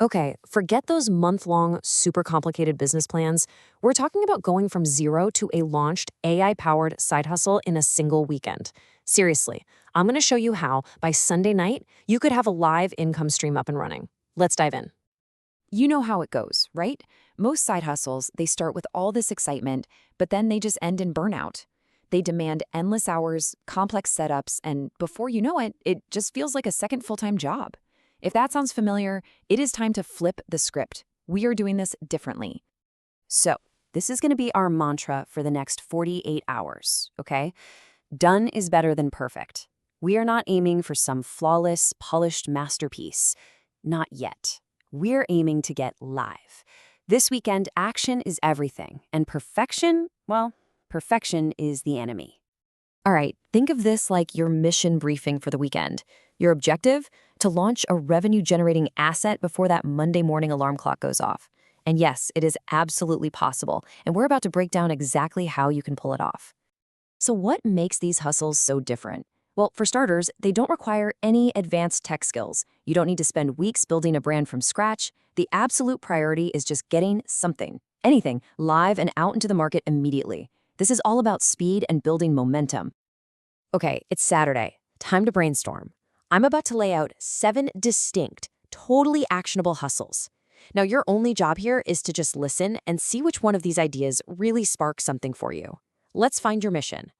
Okay, forget those month-long, super complicated business plans. We're talking about going from zero to a launched AI-powered side hustle in a single weekend. Seriously, I'm going to show you how, by Sunday night, you could have a live income stream up and running. Let's dive in. You know how it goes, right? Most side hustles, they start with all this excitement, but then they just end in burnout. They demand endless hours, complex setups, and before you know it, it just feels like a second full-time job. If that sounds familiar, it is time to flip the script. We are doing this differently. So, this is going to be our mantra for the next 48 hours, okay? Done is better than perfect. We are not aiming for some flawless, polished masterpiece. Not yet. We're aiming to get live. This weekend, action is everything, and perfection, well, perfection is the enemy. All right, think of this like your mission briefing for the weekend. Your objective? To launch a revenue-generating asset before that Monday morning alarm clock goes off. And yes, it is absolutely possible, and we're about to break down exactly how you can pull it off. So what makes these hustles so different? Well, for starters, they don't require any advanced tech skills. You don't need to spend weeks building a brand from scratch. The absolute priority is just getting something, anything, live and out into the market immediately. This is all about speed and building momentum. Okay, it's Saturday. Time to brainstorm. I'm about to lay out 7 distinct, totally actionable hustles. Now, your only job here is to just listen and see which one of these ideas really sparks something for you. Let's find your mission.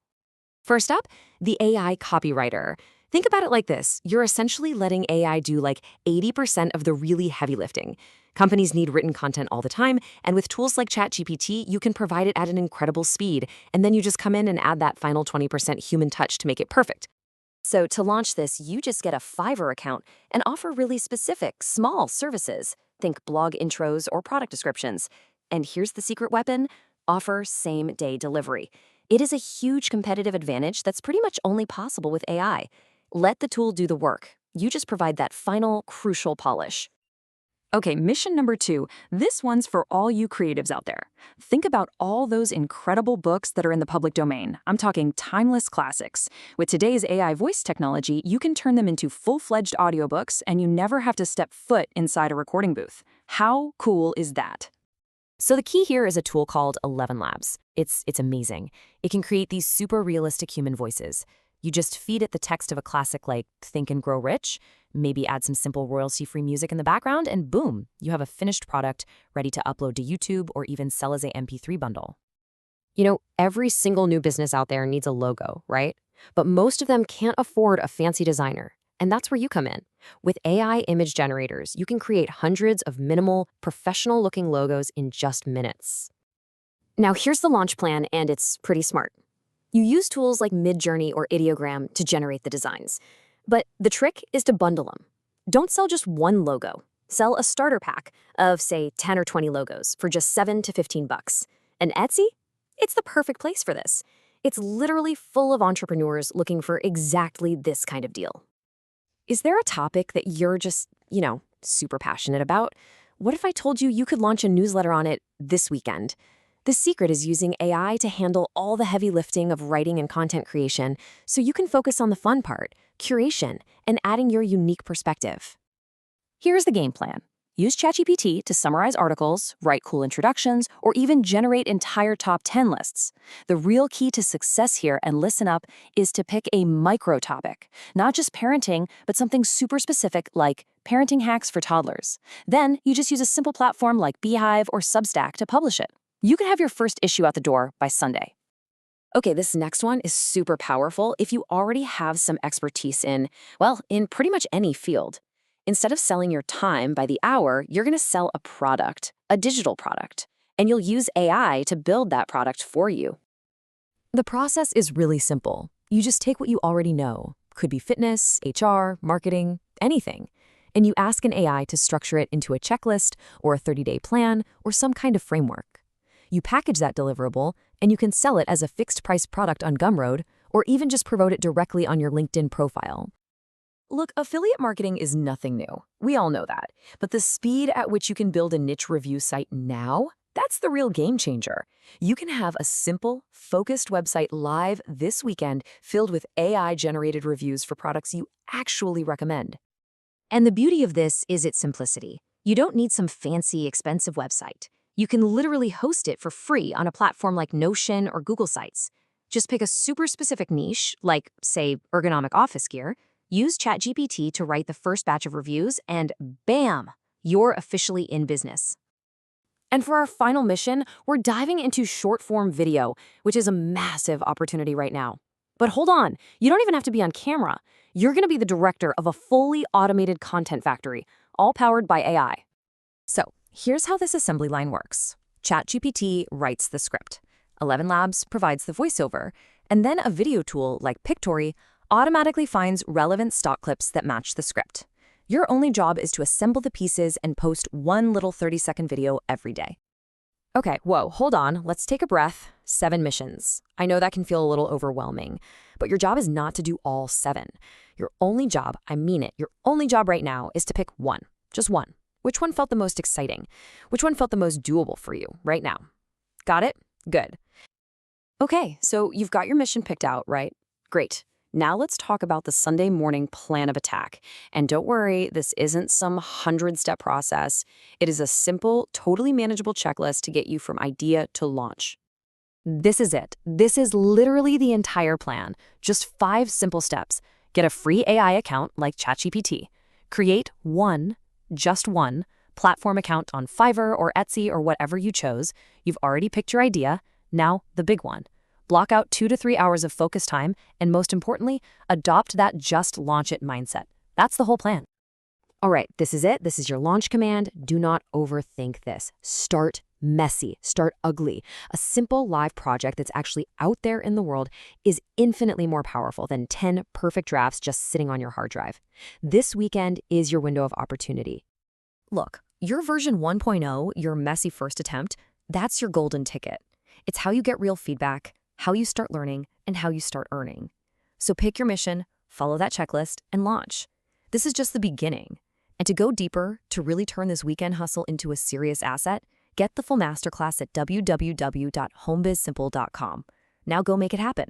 First up, the AI copywriter. Think about it like this. You're essentially letting AI do like 80% of the really heavy lifting. Companies need written content all the time, and with tools like ChatGPT, you can provide it at an incredible speed, and then you just come in and add that final 20% human touch to make it perfect. So to launch this, you just get a Fiverr account and offer really specific, small services. Think blog intros or product descriptions. And here's the secret weapon: offer same-day delivery. It is a huge competitive advantage that's pretty much only possible with AI. Let the tool do the work. You just provide that final, crucial polish. Okay, mission number 2. This one's for all you creatives out there. Think about all those incredible books that are in the public domain. I'm talking timeless classics. With today's AI voice technology, you can turn them into full-fledged audiobooks, and you never have to step foot inside a recording booth. How cool is that? So the key here is a tool called 11 Labs. It's amazing. It can create these super realistic human voices. You just feed it the text of a classic like Think and Grow Rich, maybe add some simple royalty-free music in the background, and boom, you have a finished product ready to upload to YouTube or even sell as a MP3 bundle. You know, every single new business out there needs a logo, right? But most of them can't afford a fancy designer. And that's where you come in. With AI image generators, you can create hundreds of minimal, professional-looking logos in just minutes. Now, here's the launch plan, and it's pretty smart. You use tools like Midjourney or Ideogram to generate the designs. But the trick is to bundle them. Don't sell just one logo. Sell a starter pack of, say, 10 or 20 logos for just 7 to 15 bucks. And Etsy? It's the perfect place for this. It's literally full of entrepreneurs looking for exactly this kind of deal. Is there a topic that you're just, super passionate about? What if I told you could launch a newsletter on it this weekend? The secret is using AI to handle all the heavy lifting of writing and content creation so you can focus on the fun part, curation, and adding your unique perspective. Here's the game plan. Use ChatGPT to summarize articles, write cool introductions, or even generate entire top 10 lists. The real key to success here, and listen up, is to pick a micro topic. Not just parenting, but something super specific like parenting hacks for toddlers. Then you just use a simple platform like Beehive or Substack to publish it. You can have your first issue out the door by Sunday. Okay, this next one is super powerful if you already have some expertise in pretty much any field. Instead of selling your time by the hour, you're going to sell a product, a digital product, and you'll use AI to build that product for you. The process is really simple. You just take what you already know, could be fitness, HR, marketing, anything, and you ask an AI to structure it into a checklist or a 30-day plan or some kind of framework. You package that deliverable, and you can sell it as a fixed-price product on Gumroad or even just promote it directly on your LinkedIn profile. Look, affiliate marketing is nothing new. We all know that. But the speed at which you can build a niche review site now, that's the real game changer. You can have a simple, focused website live this weekend filled with AI-generated reviews for products you actually recommend. And the beauty of this is its simplicity. You don't need some fancy, expensive website. You can literally host it for free on a platform like Notion or Google Sites. Just pick a super specific niche, like, say, ergonomic office gear, use ChatGPT to write the first batch of reviews, and bam, you're officially in business. And for our final mission, we're diving into short-form video, which is a massive opportunity right now. But hold on, you don't even have to be on camera. You're going to be the director of a fully automated content factory, all powered by AI. So here's how this assembly line works. ChatGPT writes the script. 11 Labs provides the voiceover, and then a video tool like Pictory automatically finds relevant stock clips that match the script. Your only job is to assemble the pieces and post one little 30-second video every day. Okay, whoa, hold on, let's take a breath. 7 missions. I know that can feel a little overwhelming, but your job is not to do all 7. Your only job, I mean it, your only job right now is to pick one, just one. Which one felt the most exciting? Which one felt the most doable for you right now? Got it? Good. Okay, so you've got your mission picked out, right? Great. Now let's talk about the Sunday morning plan of attack. And don't worry, this isn't some 100-step process. It is a simple, totally manageable checklist to get you from idea to launch. This is it. This is literally the entire plan. Just 5 simple steps. Get a free AI account like ChatGPT. Create just one, platform account on Fiverr or Etsy or whatever you chose. You've already picked your idea. Now, the big one. Block out 2 to 3 hours of focus time, and most importantly, adopt that just launch it mindset. That's the whole plan. All right, this is it. This is your launch command. Do not overthink this. Start messy. Start ugly. A simple live project that's actually out there in the world is infinitely more powerful than 10 perfect drafts just sitting on your hard drive. This weekend is your window of opportunity. Look, your version 1.0, your messy first attempt, that's your golden ticket. It's how you get real feedback, how you start learning, and how you start earning. So pick your mission, follow that checklist, and launch. This is just the beginning. And to go deeper, to really turn this weekend hustle into a serious asset, get the full masterclass at www.homebizsimple.com. Now go make it happen.